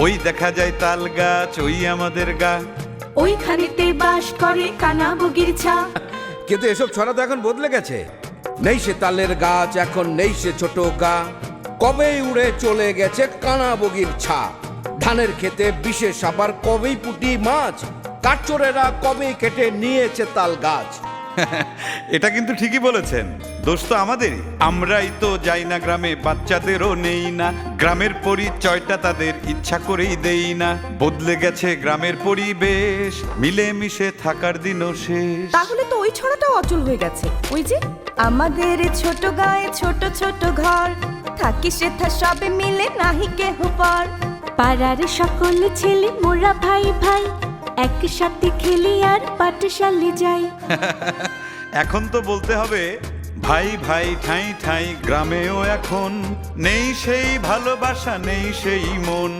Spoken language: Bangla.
ওই দেখা যায় তাল গাছ, ওই আমাদের গা। ওইখানেতে বাস করে কানা বগির ছা। কিন্তু এসব ছড়া তো এখন বদলে গেছে। নেই সে তালের গাছ, এখন নেই সে ছোট গা, কবেই উড়ে চলে গেছে কানা বগির ছা। ধানের খেতে বিশেষ আবার কবেই পুঁটি মাছ, কাঠচোরেরা কবেই কেটে নিয়েছে তাল গাছ। এটা কিন্তু ঠিকই বলেছেন, দোষ তো আমাদেরই। আমরাই তো যাই না গ্রামে, বাচ্চাদেরও নেই না, গ্রামের পরিচয়টা তাদের ইচ্ছা করেই দেই না। বদলে গেছে গ্রামের পরিবেশ, মিলেমিশে থাকার দিনও শেষ। তাহলে তো ওই ছড়াটাও অচল হয়ে গেছে। ওই যে আমাদের ছোট গায়ে ছোট ছোট ঘর, থাকি সেথা সবে মিলে নাহি কেহ পর। পাড়ার সকল ছেলে মোরা ভাই ভাই, একসাথে খেলি আর পাঠশালে যাই। এখন তো বলতে হবে ভাই ভাই ঠাই ঠাই, গ্রামেও এখন নেই সেই ভালোবাসা, নেই সেই মন।